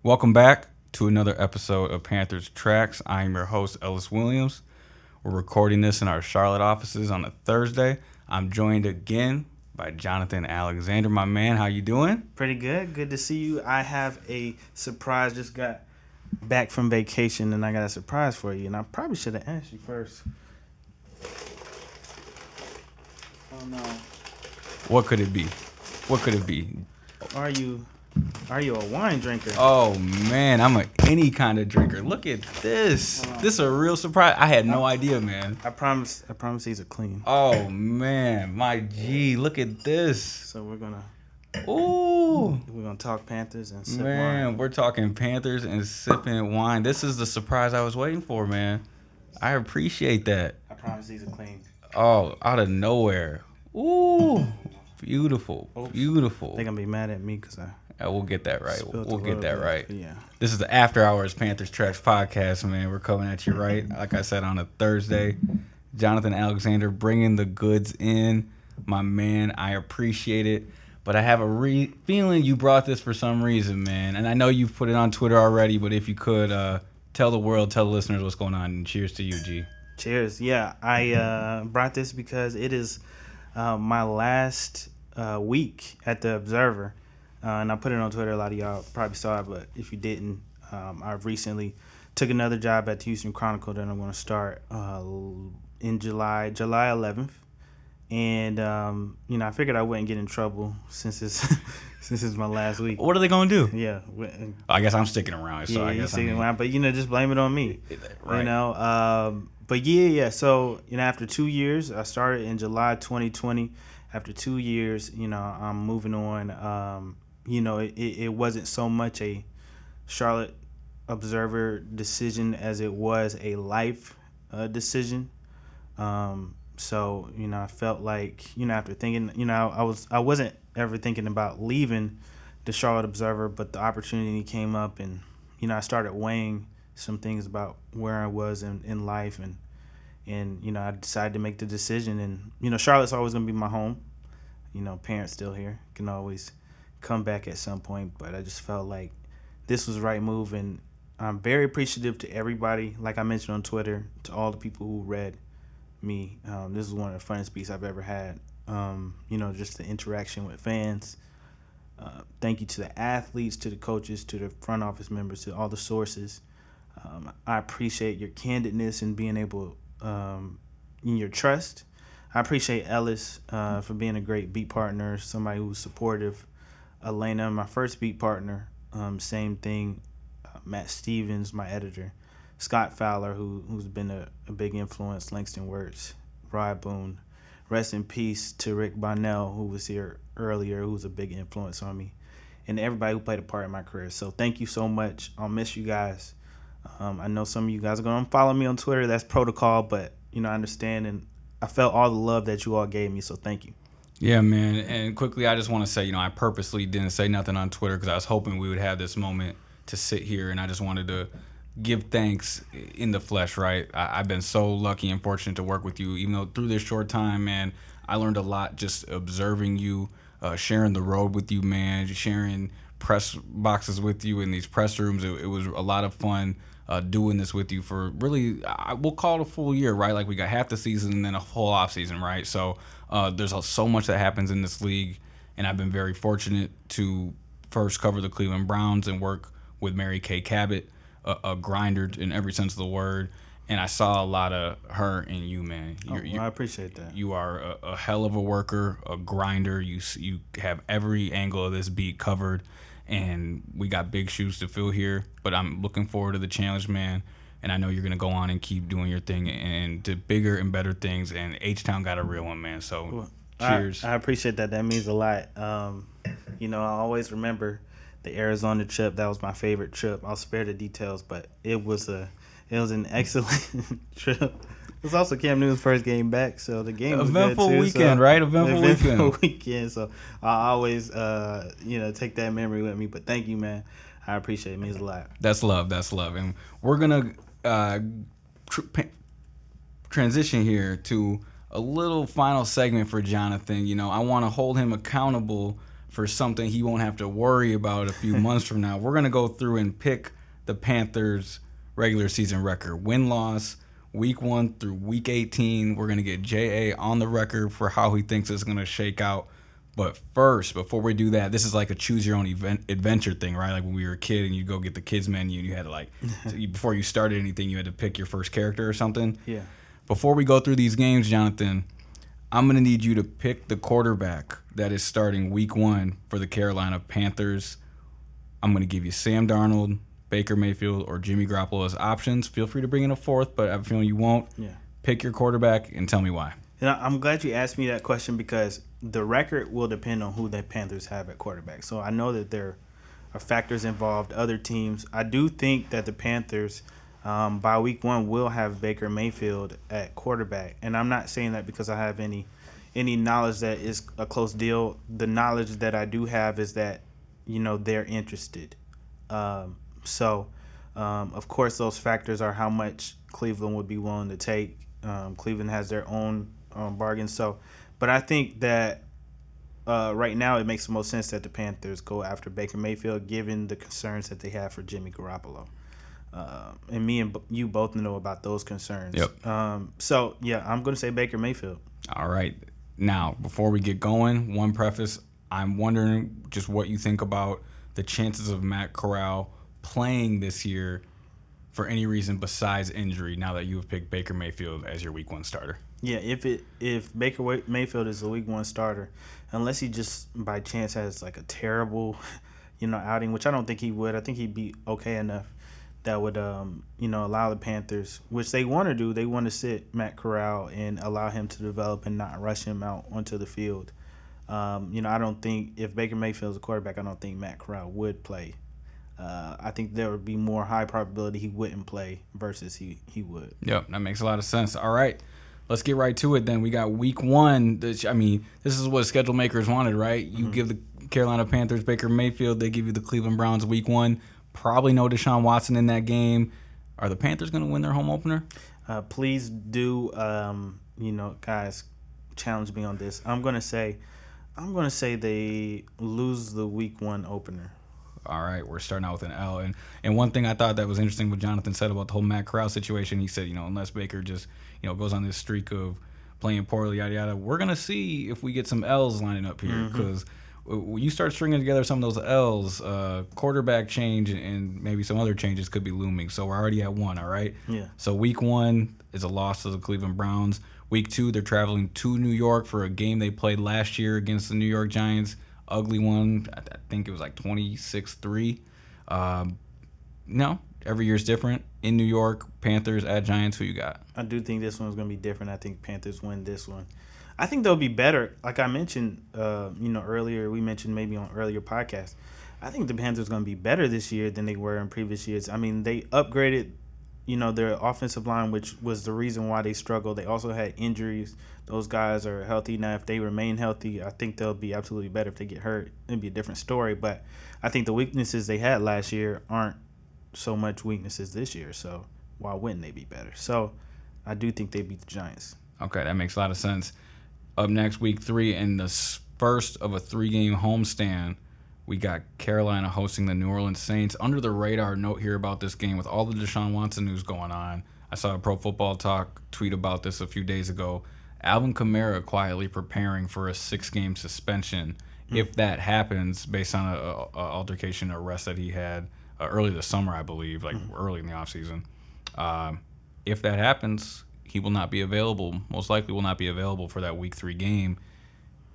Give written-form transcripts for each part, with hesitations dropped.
Welcome back to another episode of Panthers Tracks. I am your host, Ellis Williams. We're recording this in our Charlotte offices on a Thursday. I'm joined again by Jonathon Alexander. My man, how you doing? Pretty good. Good to see you. I have a surprise. Just got back from vacation, and I got a surprise for you. And I probably should have asked you first. Oh no. What could it be? What could it be? Are you a wine drinker? Oh man, I'm any kind of drinker. Look at this. This is a real surprise. I had no idea, man. I promise these are clean. Oh man, my G, look at this. So we're gonna talk Panthers and sip wine. We're talking Panthers and sipping wine. This is the surprise I was waiting for, man. I appreciate that. I promise these are clean. Oh, out of nowhere. Ooh, beautiful, beautiful. They're gonna be mad at me because we'll get that right. We'll get that right. Yeah. This is the After Hours Panthers Tracks podcast, man. We're coming at you right, like I said, on a Thursday. Jonathon Alexander bringing the goods in. My man, I appreciate it. But I have a feeling you brought this for some reason, man. And I know you've put it on Twitter already, but if you could tell the world, tell the listeners what's going on. And cheers to you, G. Cheers. Yeah, I brought this because it is my last week at the Observer. And I put it on Twitter. A lot of y'all probably saw it, but if you didn't, I recently took another job at the Houston Chronicle that I'm going to start in July 11th. And I figured I wouldn't get in trouble since it's my last week. What are they going to do? Yeah, I guess I'm sticking around. So I guess sticking around, but just blame it on me. Right. But yeah. So after 2 years, I started in July 2020. After 2 years, I'm moving on. It wasn't so much a Charlotte Observer decision as it was a life decision. So I felt like after thinking, I wasn't ever thinking about leaving the Charlotte Observer, but the opportunity came up, and I started weighing some things about where I was in life, and I decided to make the decision. And Charlotte's always gonna be my home. Parents still here, can always come back at some point, but I just felt like this was the right move, and I'm very appreciative to everybody, like I mentioned on Twitter, to all the people who read me. This is one of the funnest beats I've ever had. Just the interaction with fans. Thank you to the athletes, to the coaches, to the front office members, to all the sources. I appreciate your candidness and being able, in your trust. I appreciate Ellis for being a great beat partner, somebody who's supportive. Elena, my first beat partner, same thing. Matt Stevens, my editor. Scott Fowler, who's been a big influence. Langston Wirtz, Rye Boone. Rest in peace to Rick Bonnell, who was here earlier, who was a big influence on me. And everybody who played a part in my career. So thank you so much. I'll miss you guys. I know some of you guys are going to follow me on Twitter. That's protocol, but, I understand. And I felt all the love that you all gave me, so thank you. Yeah, man. And quickly, I just want to say, I purposely didn't say nothing on Twitter because I was hoping we would have this moment to sit here, and I just wanted to give thanks in the flesh, right? I've been so lucky and fortunate to work with you, even though through this short time, man, I learned a lot just observing you, sharing the road with you, man, sharing press boxes with you in these press rooms. It was a lot of fun doing this with you for really, we'll call it a full year, right? Like we got half the season and then a full off season, right? So there's so much that happens in this league, and I've been very fortunate to first cover the Cleveland Browns and work with Mary Kay Cabot, a grinder in every sense of the word, and I saw a lot of her in you, man. I appreciate that. You are a hell of a worker, a grinder. You have every angle of this beat covered, and we got big shoes to fill here, but I'm looking forward to the challenge, man, and I know you're going to go on and keep doing your thing and to bigger and better things, and H-Town got a real one, man, so cheers. I appreciate that. That means a lot. I always remember the Arizona trip. That was my favorite trip. I'll spare the details, but it was an excellent trip. It was also Cam Newton's first game back, so the game was eventful good too, weekend, so, right? Eventful weekend. So I always, take that memory with me. But thank you, man. I appreciate it. It means a lot. That's love, and we're gonna transition here to a little final segment for Jonathon. I want to hold him accountable for something he won't have to worry about a few months from now. We're going to go through and pick the Panthers' regular season record, win-loss, week 1 through week 18. We're going to get J.A. on the record for how he thinks it's going to shake out. But first, before we do that, this is like a choose-your-own adventure thing, right? Like when we were a kid and you go get the kids menu and you had to before you started anything, you had to pick your first character or something. Yeah. Before we go through these games, Jonathan, I'm going to need you to pick the quarterback that is starting week 1 for the Carolina Panthers. I'm going to give you Sam Darnold, Baker Mayfield, or Jimmy Garoppolo as options. Feel free to bring in a fourth, but I have a feeling you won't. Yeah. Pick your quarterback and tell me why. And I'm glad you asked me that question because the record will depend on who the Panthers have at quarterback. So I know that there are factors involved, other teams. I do think that the Panthers, by week 1, will have Baker Mayfield at quarterback. And I'm not saying that because I have any knowledge that is a close deal. The knowledge that I do have is that, they're interested. So, of course, those factors are how much Cleveland would be willing to take. Cleveland has their own bargains. So, but I think that right now it makes the most sense that the Panthers go after Baker Mayfield, given the concerns that they have for Jimmy Garoppolo. And me and you both know about those concerns. Yep. So, yeah, I'm going to say Baker Mayfield. All right. Now, before we get going, one preface, I'm wondering just what you think about the chances of Matt Corral playing this year for any reason besides injury now that you have picked Baker Mayfield as your week 1 starter. Yeah, if Baker Mayfield is the week 1 starter, unless he just by chance has like a terrible, outing, which I don't think he would. I think he'd be okay enough that would, allow the Panthers, which they want to do. They want to sit Matt Corral and allow him to develop and not rush him out onto the field. I don't think if Baker Mayfield's a quarterback, I don't think Matt Corral would play. I think there would be more high probability he wouldn't play versus he would. Yep, that makes a lot of sense. All right, let's get right to it then. We got week 1. This is what schedule makers wanted, right? You give the Carolina Panthers Baker Mayfield. They give you the Cleveland Browns week 1. Probably no Deshaun Watson in that game. Are the Panthers going to win their home opener? Please do, guys, challenge me on this. I'm going to say they lose the week 1 opener. All right, we're starting out with an L. And one thing I thought that was interesting what Jonathan said about the whole Matt Corral situation, he said, unless Baker just, goes on this streak of playing poorly, yada, yada, we're going to see if we get some L's lining up here because when you start stringing together some of those L's, quarterback change and maybe some other changes could be looming. So we're already at 1, all right? Yeah. So week 1 is a loss to the Cleveland Browns. Week 2, they're traveling to New York for a game they played last year against the New York Giants. Ugly one. I think it was like 26-3. No, every year's different. In New York, Panthers at Giants. Who you got? I do think this one's going to be different. I think Panthers win this one. I think they'll be better. Like I mentioned, earlier, we mentioned maybe on earlier podcasts, I think the Panthers are going to be better this year than they were in previous years. I mean, they upgraded, their offensive line, which was the reason why they struggled. They also had injuries. Those guys are healthy now. If they remain healthy, I think they'll be absolutely better. If they get hurt, it'd be a different story. But I think the weaknesses they had last year aren't so much weaknesses this year. So why wouldn't they be better? So I do think they beat the Giants. Okay, that makes a lot of sense. Up next, week 3, in the first of a 3-game homestand, we got Carolina hosting the New Orleans Saints. Under the radar note here about this game with all the Deshaun Watson news going on. I saw a Pro Football Talk tweet about this a few days ago. Alvin Kamara quietly preparing for a 6-game suspension if that happens based on a altercation arrest that he had early this summer, I believe, early in the offseason. If that happens, he will not be available, most likely will not be available for that week 3 game.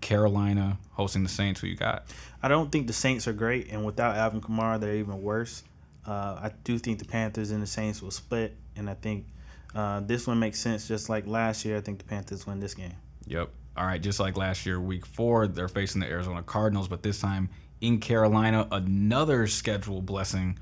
Carolina hosting the Saints. Who you got? I don't think the Saints are great, and without Alvin Kamara, they're even worse. I do think the Panthers and the Saints will split, and I think this one makes sense. Just like last year, I think the Panthers win this game. Yep. All right, just like last year, week 4, they're facing the Arizona Cardinals, but this time in Carolina, another schedule blessing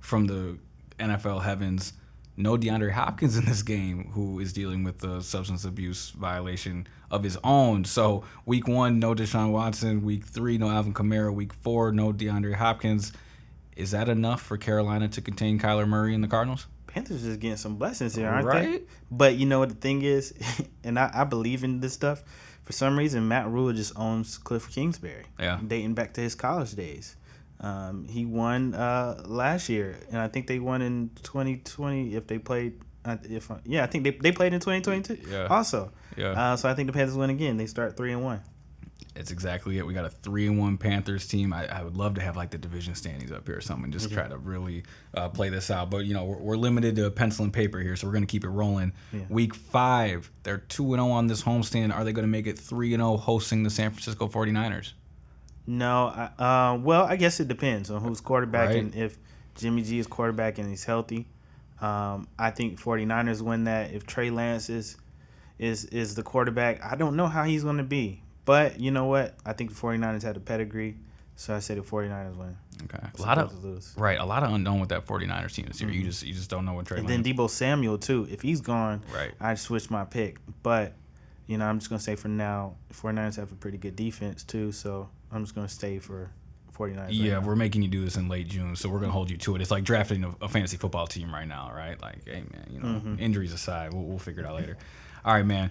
from the NFL heavens. No DeAndre Hopkins in this game, who is dealing with the substance abuse violation of his own. So week 1, no Deshaun Watson. Week 3, no Alvin Kamara. Week 4, no DeAndre Hopkins. Is that enough for Carolina to contain Kyler Murray and the Cardinals? Panthers just getting some blessings here, aren't Right? they? But you know what the thing is, and I believe in this stuff. For some reason, Matt Rule just owns Cliff Kingsbury. Yeah. Dating back to his college days. He won last year, and I think they won in 2020 if they played. I think they played in 2022 also. Yeah. So I think the Panthers win again. They start 3-1. It's exactly it. We got a 3-1 Panthers team. I would love to have like the division standings up here or something, just try to really play this out. But we're limited to pencil and paper here, so we're gonna keep it rolling. Yeah. Week 5, they're 2-0 on this homestand. Are they gonna make it 3-0 hosting the San Francisco 49ers? No, well, I guess it depends on who's quarterback and if Jimmy G is quarterback and he's healthy. I think 49ers win that. If Trey Lance is the quarterback, I don't know how he's going to be. But you know what? I think the 49ers had the pedigree, so I say the 49ers win. Okay. A lot of unknown with that 49ers team this year. Mm-hmm. You just don't know what Trey Lance. And then Deebo Samuel too. If he's gone, I'd switch my pick. But I'm just going to say for now, the 49ers have a pretty good defense too, so I'm just going to stay for 49ers. Yeah, we're making you do this in late June, so we're going to hold you to it. It's like drafting a fantasy football team right now, right? Like, hey, man, injuries aside, we'll figure it out later. All right, man.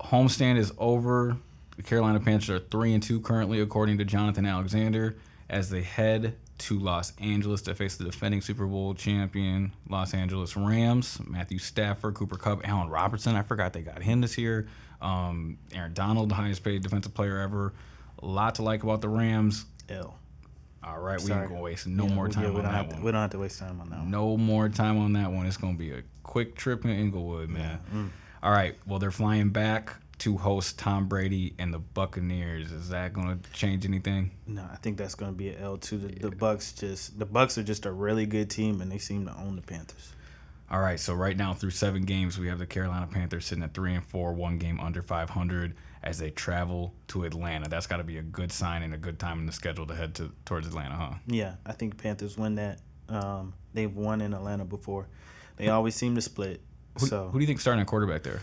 Homestand is over. The Carolina Panthers are 3-2 currently, according to Jonathon Alexander, as they head to Los Angeles to face the defending Super Bowl champion Los Angeles Rams. Matthew Stafford, Cooper Kupp, Allen Robertson. I forgot they got him this year. Aaron Donald, the highest paid defensive player ever. A lot to like about the Rams. All right, we ain't going to waste no more time on that one. We don't have to waste time on that one. No more time on that one. It's going to be a quick trip in Inglewood, man. All right, well, they're flying back to host Tom Brady and the Buccaneers. Is that going to change anything? No, I think that's going to be an L too. The Bucs are just a really good team, and they seem to own the Panthers. All right, so right now through 7 games, we have the Carolina Panthers sitting at 3-4, 1 game under 500 as they travel to Atlanta. That's got to be a good sign and a good time in the schedule to head towards Atlanta, huh? Yeah, I think the Panthers win that. They've won in Atlanta before. They always seem to split. Who do you think starting at quarterback there?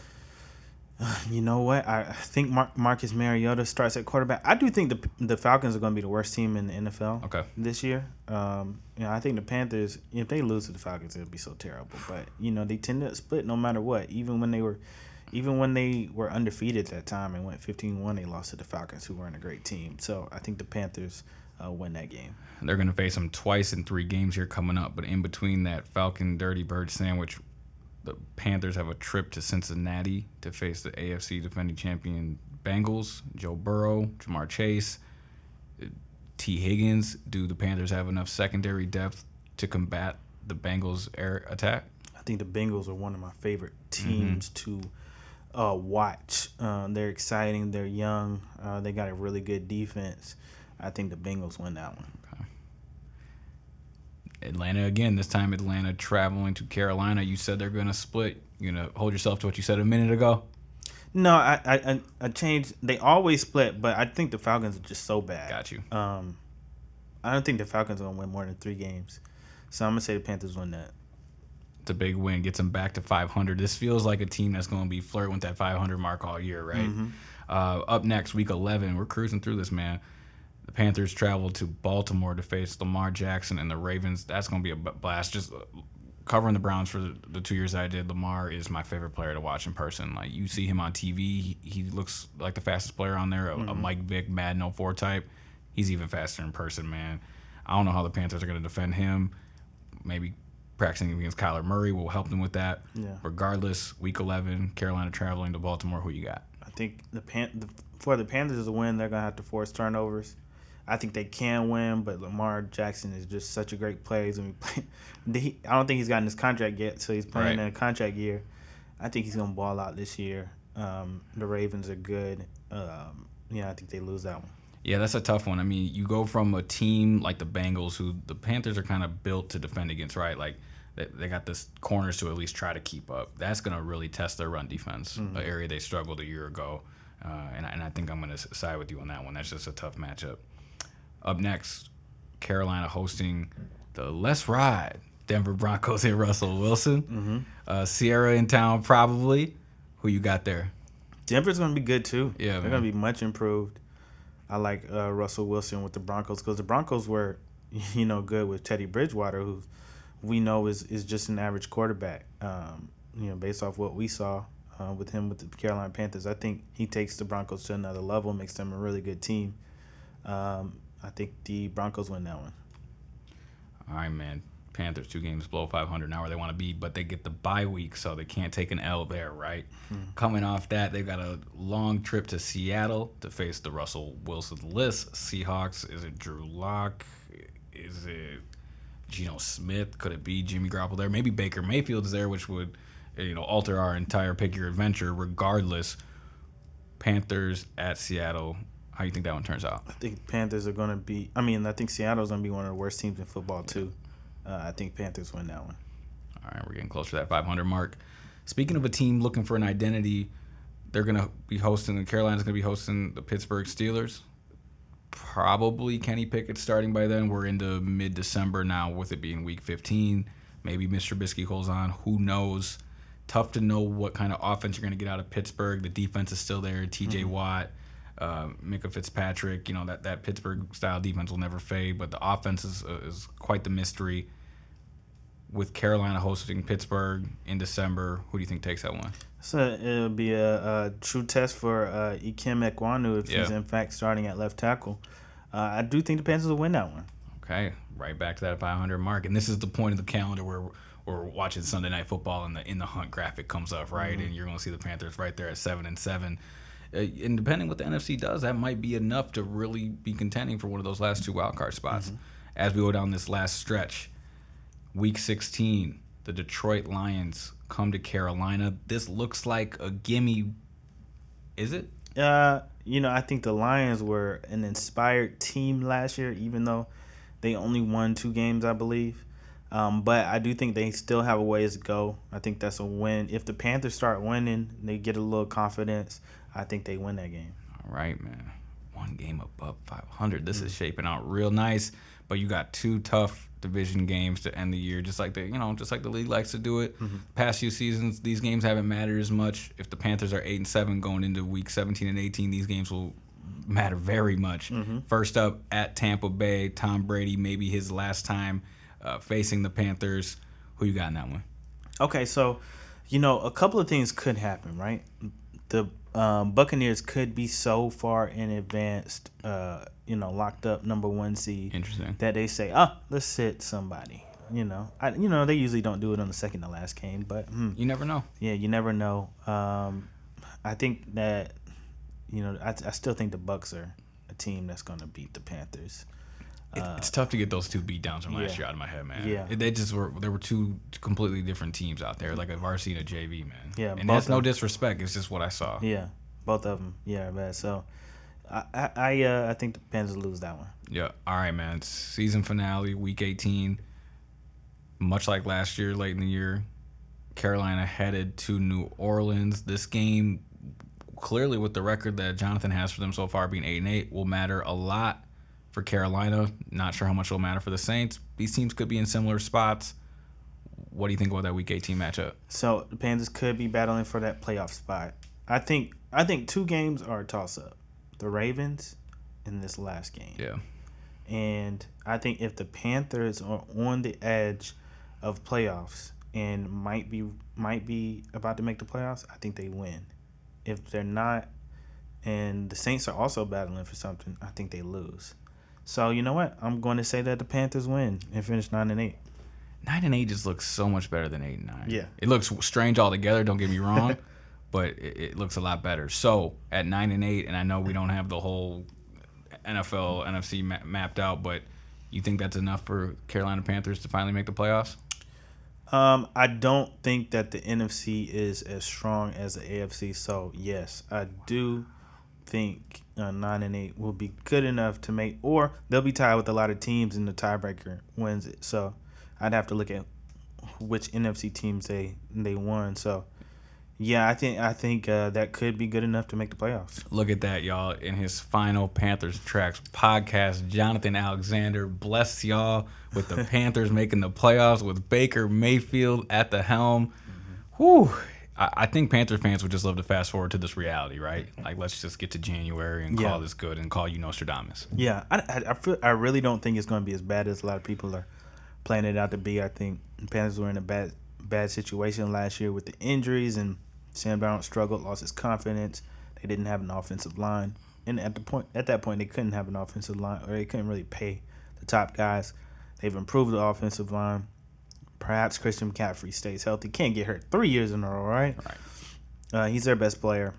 You know what? I think Marcus Mariota starts at quarterback. I do think the Falcons are going to be the worst team in the NFL this year. I think the Panthers, if they lose to the Falcons, it'll be so terrible. But they tend to split no matter what. Even when they were undefeated at that time and went 15-1, they lost to the Falcons, who weren't a great team. So I think the Panthers win that game. They're going to face them twice in 3 games here coming up. But in between that Falcon Dirty Bird sandwich, the Panthers have a trip to Cincinnati to face the AFC defending champion Bengals. Joe Burrow, Jamar Chase, T. Higgins. Do the Panthers have enough secondary depth to combat the Bengals' air attack? I think the Bengals are one of my favorite teams to watch. They're exciting. They're young. They got a really good defense. I think the Bengals win that one. Atlanta again. This time Atlanta traveling to Carolina. You said they're going to split. You're going to hold yourself to what you said a minute ago? No, I changed. They always split, but I think the Falcons are just so bad. Got you. I don't think the Falcons are going to win more than 3 games. So I'm going to say the Panthers win that. It's a big win. Gets them back to 500. This feels like a team that's going to be flirting with that 500 mark all year, right? Up next, week 11. We're cruising through this, man. The Panthers travel to Baltimore to face Lamar Jackson and the Ravens. That's going to be a blast. Just covering the Browns for the 2 years I did, Lamar is my favorite player to watch in person. Like, you see him on TV, he looks like the fastest player on there, a Mike Vick, Madden 04 type. He's even faster in person, man. I don't know how the Panthers are going to defend him. Maybe practicing against Kyler Murray will help them with that. Yeah. Regardless, week 11, Carolina traveling to Baltimore. Who you got? I think for the Panthers to win, they're going to have to force turnovers. I think they can win, but Lamar Jackson is just such a great player. He's gonna be I don't think he's gotten his contract yet, so he's playing in a contract year. I think he's going to ball out this year. The Ravens are good. I think they lose that one. Yeah, that's a tough one. I mean, you go from a team like the Bengals, who the Panthers are kind of built to defend against, right? Like, they got this corners to at least try to keep up. That's going to really test their run defense, an area they struggled a year ago. And I think I'm going to side with you on that one. That's just a tough matchup. Up next, Carolina hosting the Let's Ride Denver Broncos and Russell Wilson. Sierra in town, probably. Who you got there? Denver's going to be good, too. Yeah, they're going to be much improved. I like Russell Wilson with the Broncos because the Broncos were, good with Teddy Bridgewater, who's we know is just an average quarterback. Based off what we saw with him with the Carolina Panthers, I think he takes the Broncos to another level, makes them a really good team. I think the Broncos win that one. All right, man. Panthers 2 games below 500, now where they want to be, but they get the bye week, so they can't take an L there, right? Coming off that, they've got a long trip to Seattle to face the Russell Wilson-less Seahawks. Is it Drew Lock? Is it Geno Smith? Could it be Jimmy Garoppolo there? Maybe Baker Mayfield's there, which would alter our entire pick your adventure. Regardless, Panthers at Seattle. How do you think that one turns out? I think Panthers are going to be – I think Seattle's going to be one of the worst teams in football too. I think Panthers win that one. All right, we're getting closer to that 500 mark. Speaking of a team looking for an identity, they're going to be hosting – Carolina's going to be hosting the Pittsburgh Steelers. Probably Kenny Pickett starting by then. We're into mid-December now with it being week 15. Maybe Mr. Trubisky holds on. Who knows? Tough to know what kind of offense you're going to get out of Pittsburgh. The defense is still there. T.J. Watt, Micah Fitzpatrick. That Pittsburgh-style defense will never fade, but the offense is quite the mystery. With Carolina hosting Pittsburgh in December, who do you think takes that one? So it'll be a true test for Ikem Ekwonu if he's in fact starting at left tackle. I do think the Panthers will win that one. Okay, right back to that 500 mark, and this is the point of the calendar where we're watching Sunday Night Football and the In the Hunt graphic comes up, right? And you're going to see the Panthers right there at 7-7. And depending what the NFC does, that might be enough to really be contending for one of those last 2 wildcard spots. As we go down this last stretch, Week 16, the Detroit Lions come to Carolina. This looks like a gimme. Is it? I think the Lions were an inspired team last year, even though they only won 2 games, I believe. But I do think they still have a ways to go. I think that's a win. If the Panthers start winning, they get a little confidence. I think they win that game. All right, man. 1 game above 500. This is shaping out real nice. But you got 2 tough division games to end the year, just like the league likes to do it. Past few seasons, these games haven't mattered as much. If the Panthers are 8-7 going into week 17 and 18, these games will matter very much. First up at Tampa Bay, Tom Brady, maybe his last time facing the Panthers. Who you got in that one? Okay, so a couple of things could happen, right? The Buccaneers could be so far in advance, locked up number 1 seed. Interesting. That they say, let's sit somebody. They usually don't do it on the second to last game, but you never know. Yeah, you never know. I think that I still think the Bucs are a team that's going to beat the Panthers. It's tough to get those 2 beatdowns from last year out of my head, man. Yeah. There were 2 completely different teams out there, like a varsity and a JV, man. Yeah, and that's no disrespect. It's just what I saw. Yeah, both of them. Yeah, man. So I think the Panthers lose that one. Yeah. All right, man. Season finale, week 18. Much like last year, late in the year, Carolina headed to New Orleans. This game, clearly with the record that Jonathon has for them so far, being 8-8, will matter a lot for Carolina. Not sure how much it'll matter for the Saints. These teams could be in similar spots. What do you think about that Week 18 matchup? So the Panthers could be battling for that playoff spot. I think 2 games are a toss-up. The Ravens and this last game. Yeah. And I think if the Panthers are on the edge of playoffs and might be about to make the playoffs, I think they win. If they're not, and the Saints are also battling for something, I think they lose. So you know what? I'm going to say that the Panthers win and finish 9-8. 9-8 just looks so much better than 8-9. Yeah. It looks strange altogether, don't get me wrong, but it looks a lot better. So at 9-8, and I know we don't have the whole NFL, NFC mapped out, but you think that's enough for Carolina Panthers to finally make the playoffs? I don't think that the NFC is as strong as the AFC. So yes, I do think 9-8 will be good enough to make, or they'll be tied with a lot of teams and the tiebreaker wins it. So I'd have to look at which NFC teams they won. So yeah, I think that could be good enough to make the playoffs. Look at that, y'all. In his final Panthers Tracks podcast, Jonathon Alexander blessed y'all with the Panthers making the playoffs with Baker Mayfield at the helm. Whew. I think Panther fans would just love to fast forward to this reality, right? Like, let's just get to January and call this good and call you Nostradamus. Yeah, I really don't think it's going to be as bad as a lot of people are playing it out to be. I think the Panthers were in a bad situation last year with the injuries, and Sam Darnold struggled, lost his confidence. They didn't have an offensive line, and at that point, they couldn't have an offensive line, or they couldn't really pay the top guys. They've improved the offensive line. Perhaps Christian McCaffrey stays healthy. Can't get hurt 3 years in a row, right? He's their best player.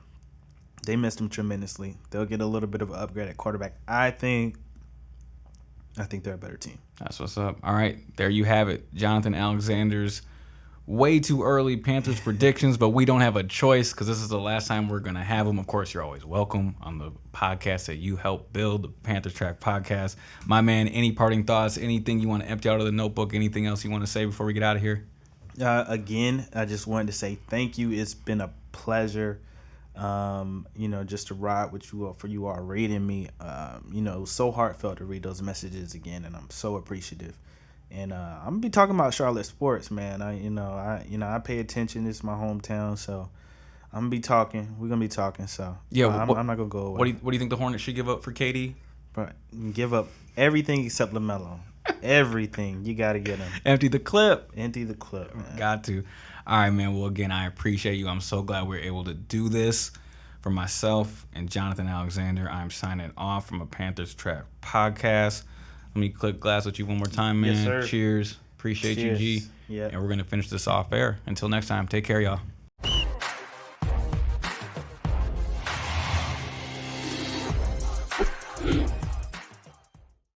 They missed him tremendously. They'll get a little bit of an upgrade at quarterback. I think they're a better team. That's what's up. All right, there you have it. Jonathon Alexander's way too early Panthers predictions, but we don't have a choice because this is the last time we're going to have them. Of course, you're always welcome on the podcast that you helped build, the Panthers Track podcast. My man, any parting thoughts, anything you want to empty out of the notebook, anything else you want to say before we get out of here? Again, I just wanted to say thank you. It's been a pleasure, just to ride with you all, for you all rating me. It was so heartfelt to read those messages again, and I'm so appreciative. And I'm gonna be talking about Charlotte sports, man. I pay attention. It's my hometown, so I'm gonna be talking. We're gonna be talking. So yeah, I'm not gonna go away. What do you think the Hornets should give up for KD? But give up everything except LaMelo. Everything. You gotta get him. Empty the clip. Man. Got to. All right, man. Well, again, I appreciate you. I'm so glad we're able to do this. For myself and Jonathon Alexander, I'm signing off from a Panthers Track podcast. Let me click glass with you one more time, man. Yes, sir. Cheers. Appreciate you, G. Yeah. And we're going to finish this off air. Until next time, take care, y'all.